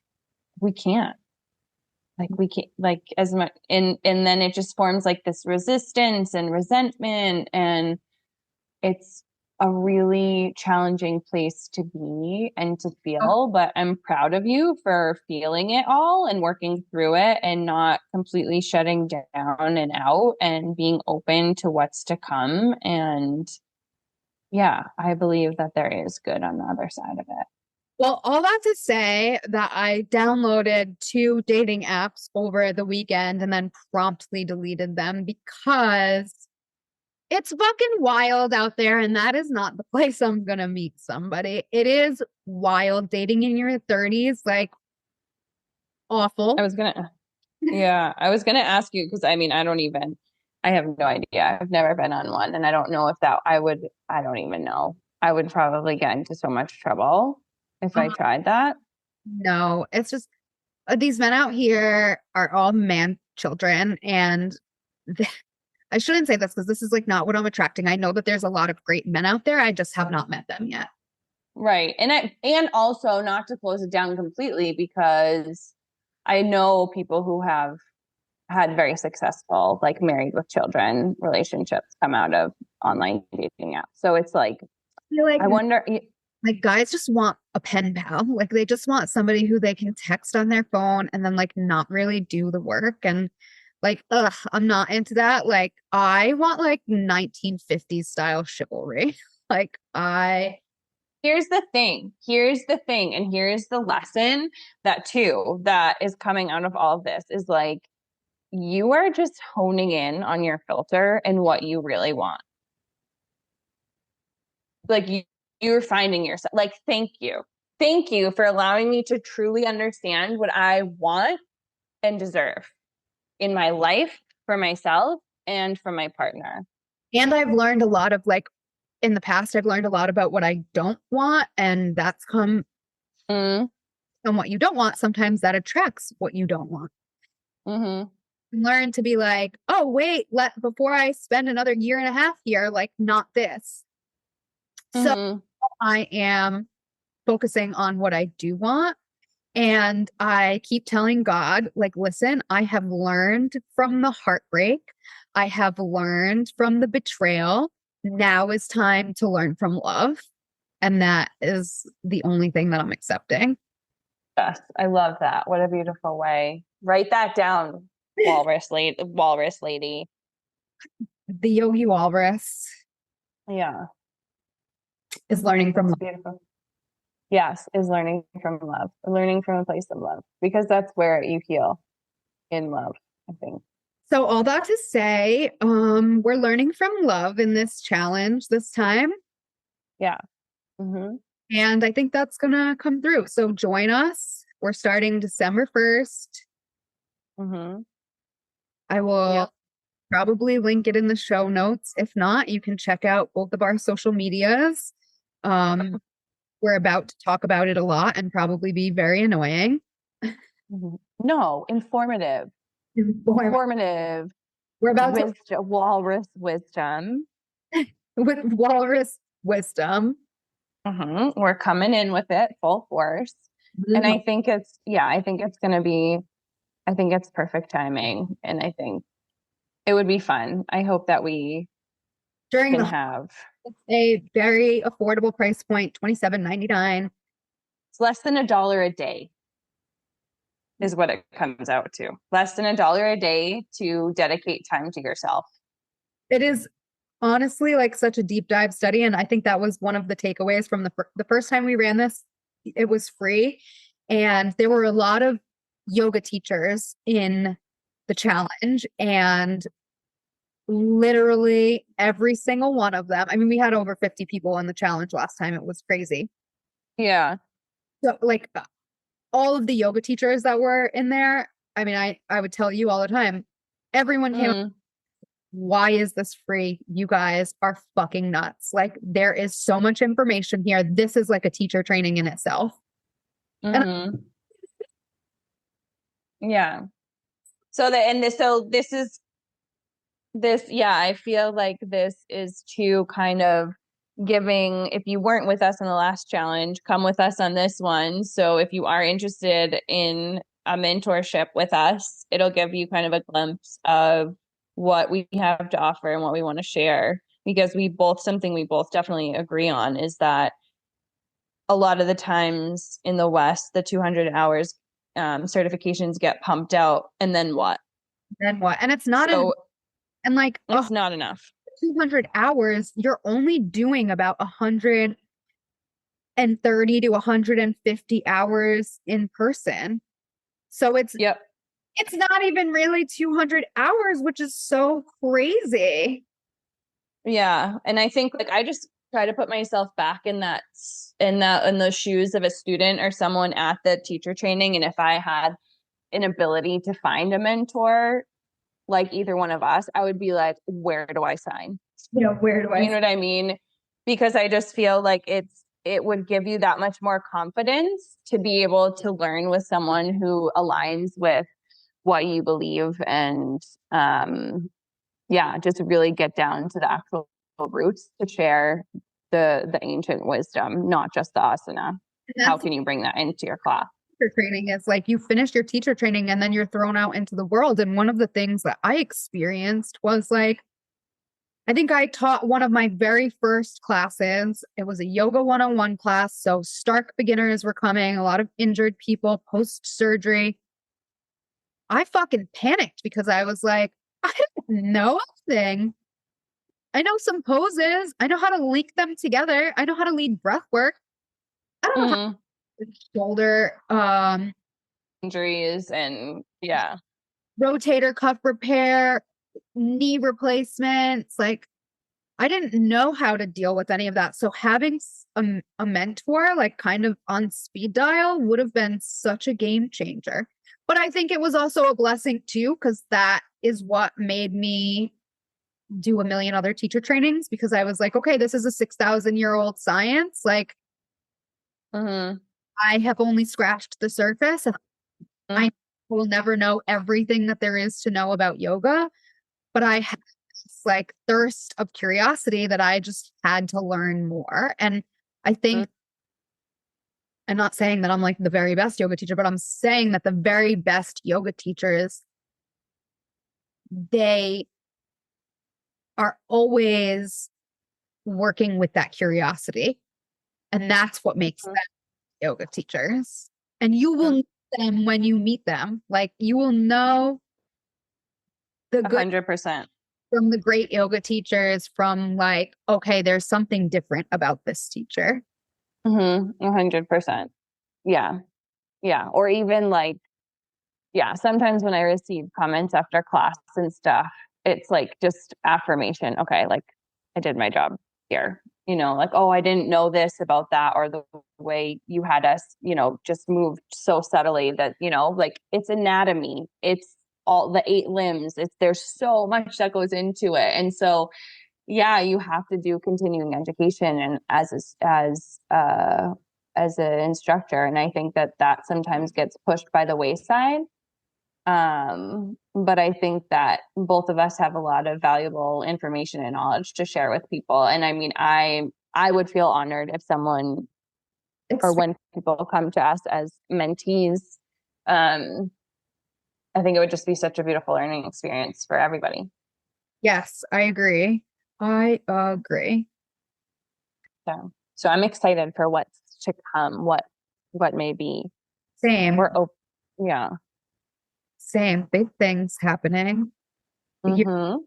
we can't. Like we can't, like as much, and then it just forms like this resistance and resentment, and it's a really challenging place to be and to Oh, feel. But I'm proud of you for feeling it all and working through it and not completely shutting down and out and being open to what's to come. And yeah, I believe that there is good on the other side of it. well, all that to say that I downloaded 2 dating apps over the weekend and then promptly deleted them because it's fucking wild out there, and that is not the place I'm gonna meet somebody. It is wild dating in your 30s, like I awful. was gonna Yeah, I was gonna ask you because I have no idea. I've never been on one, and I don't know if I don't even know. I would probably get into so much trouble if I tried that. No, it's just these men out here are all man children, and I shouldn't say this because this is like not what I'm attracting. I know that there's a lot of great men out there. I just have not met them yet. Right. And also not to close it down completely because I know people who have had very successful, like married with children relationships come out of online dating apps. So it's like, I feel I wonder, like guys just want a pen pal. Like they just want somebody who they can text on their phone and then like not really do the work. And like, ugh, I'm not into that. Like I want like 1950s style chivalry. Like here's the thing, and here's the lesson that is coming out of all of this is like, you are just honing in on your filter and what you really want. Like you're finding yourself like, thank you. Thank you for allowing me to truly understand what I want and deserve in my life, for myself, and for my partner. And I've learned a lot of like in the past, I've learned a lot about what I don't want, and that's come Mm, from what you don't want. Sometimes that attracts what you don't want. mm-hmm, Learn to be like, oh, wait, before I spend another year and a half here, like, not this. So mm-hmm. I am focusing on what I do want. And I keep telling God, like, listen, I have learned from the heartbreak. I have learned from the betrayal. Now is time to learn from love. And that is the only thing that I'm accepting. Yes, I love that. What a beautiful way. Write that down, Walrus lady. The Yogi Walrus Yeah, is learning from that's love. beautiful. Yes, is learning from love, learning from a place of love, because that's where you heal, in love, I think. So all that to say, we're learning from love in this challenge this time. Yeah. Mm-hmm. And I think that's gonna come through. So join us. We're starting December 1st. Mm-hmm. I will Yep. probably link it in the show notes. If not, you can check out both of our social medias. Um, we're about to talk about it a lot and probably be very annoying. Mm-hmm. No, informative. We're Informative about to wisdom, walrus wisdom. with walrus wisdom. Mm-hmm. We're coming in with it full force. And I think I think it's going to be, I think it's perfect timing. And I think it would be fun. I hope that we During can the have, It's a very affordable price point, $27.99. it's less than $1 a day is what it comes out to. Less than $1 a day to dedicate time to yourself. It is honestly like such a deep dive study, and I think that was one of the takeaways from the first time we ran this. It was free, and there were a lot of yoga teachers in the challenge, and literally every single one of them. I mean, we had over 50 people in the challenge last time. It was crazy. Yeah. So like all of the yoga teachers that were in there, I mean, I would tell you all the time, everyone came, Mm, why is this free? You guys are fucking nuts. Like there is so much information here. This is like a teacher training in itself. And mm-hmm. Yeah. So that, and this is this, yeah, I feel like this is to kind of giving, if you weren't with us in the last challenge, come with us on this one. So if you are interested in a mentorship with us, it'll give you kind of a glimpse of what we have to offer and what we want to share. Because something we both definitely agree on is that a lot of the times in the West, the 200 hours certifications get pumped out, and then what? then what? And it's not So and like it's not enough. 200 hours, you're only doing about 130 to 150 hours in person. So Yep. it's not even really 200 hours, which is so crazy. Yeah. And I think like I just try to put myself back in in the shoes of a student or someone at the teacher training. And if I had an ability to find a mentor like either one of us, I would be like, where do I sign? Where do You I know what I mean? Because I just feel like it would give you that much more confidence to be able to learn with someone who aligns with what you believe and yeah, just really get down to the actual roots to share the ancient wisdom, not just the asana. How that's can you bring that into your class? teacher training is like you finish your teacher training and then you're thrown out into the world. And one of the things that I experienced was like, I think I taught one of my very first classes. It was a yoga 101 class. So stark beginners were coming, a lot of injured people post surgery. I fucking panicked because I was like, I don't know a thing. I know some poses. I know how to link them together. I know how to lead breath work. I don't know how Mm, to shoulder injuries and yeah. rotator cuff repair, knee replacements. Like I didn't know how to deal with any of that. So having a mentor, like kind of on speed dial, would have been such a game changer. But I think it was also a blessing too, because that is what made me do a million other teacher trainings, because I was like, okay, this is a 6,000-year-old science. Like, I have only scratched the surface, and I will never know everything that there is to know about yoga. But I had this like thirst of curiosity that I just had to learn more. And I think I'm not saying that I'm like the very best yoga teacher, but I'm saying that the very best yoga teachers, they are always working with that curiosity. And that's what makes them yoga teachers. And you will know them when you meet them. Like, you will know the good 100%. from the great yoga teachers, from like, okay, there's something different about this teacher. 100%. Yeah. Yeah. Or even like, yeah, sometimes when I receive comments after class and stuff, it's like just affirmation. Okay, like I did my job here. Like, oh, I didn't know this about that, or the way you had us, just moved so subtly that, like it's anatomy, it's all the 8 limbs. There's so much that goes into it. And so, yeah, you have to do continuing education and as an instructor. And I think that sometimes gets pushed by the wayside. But I think that both of us have a lot of valuable information and knowledge to share with people. And I mean, I would feel honored if someone or when people come to us as mentees. I think it would just be such a beautiful learning experience for everybody. Yes, I agree. I agree. So I'm excited for what's to come, what may be. Same. We're open. Yeah. Same. Big things happening. Year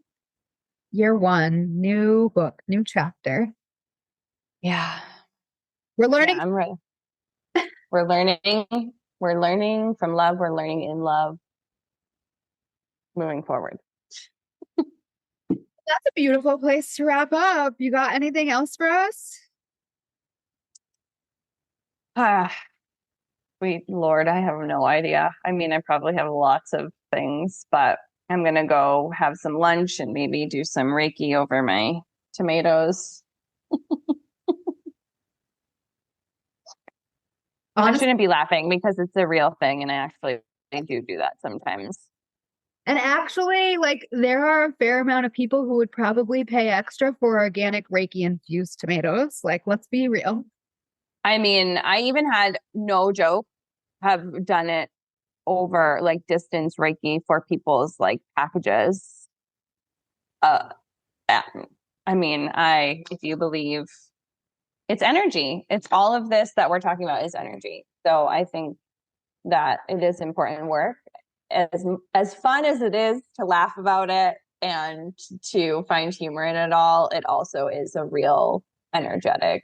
1, new book, new chapter. Yeah. We're learning. Yeah, I'm ready. We're learning. We're learning from love. We're learning in love. Moving forward. That's a beautiful place to wrap up. You got anything else for us? Sweet Lord, I have no idea. I mean, I probably have lots of things, but I'm going to go have some lunch and maybe do some Reiki over my tomatoes. I shouldn't be laughing because it's a real thing, and I do that sometimes. And actually, like, there are a fair amount of people who would probably pay extra for organic Reiki infused tomatoes. Like, let's be real. I mean, I even had, no joke, have done it over like distance Reiki for people's like packages. I mean, if you believe, it's energy. It's all of this that we're talking about is energy. So I think that it is important work. As fun as it is to laugh about it and to find humor in it all, it also is a real energetic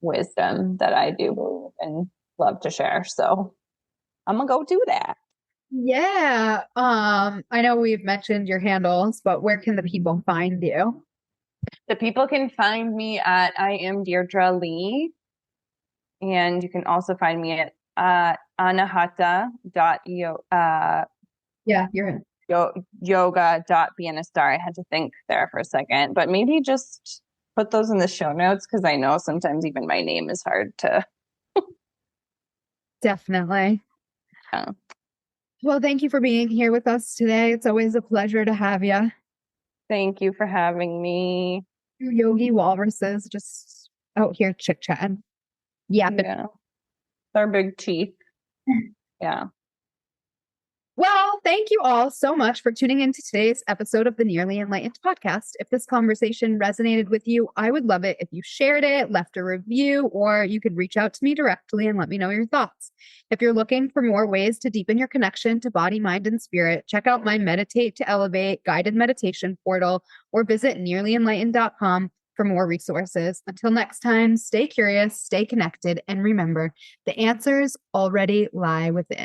wisdom that I do believe and love to share. So I'm gonna go do that. Yeah. I know we've mentioned your handles, but where can the people find you? The people can find me at I am Deirdre Lee. And you can also find me at anahata.yo Yeah, you're in. yoga.beanastar. I had to think there for a second, but maybe just put those in the show notes because I know sometimes even my name is hard to. Definitely. Yeah. Well, thank you for being here with us today. It's always a pleasure to have you. Thank you for having me. Yogi Walruses just out here chit-chatting. Yeah. They're big teeth. Yeah. Well, thank you all so much for tuning into today's episode of the Nearly Enlightened podcast. If this conversation resonated with you, I would love it if you shared it, left a review, or you could reach out to me directly and let me know your thoughts. If you're looking for more ways to deepen your connection to body, mind, and spirit, check out my Meditate to Elevate guided meditation portal or visit nearlyenlightened.com for more resources. Until next time, stay curious, stay connected, and remember, the answers already lie within.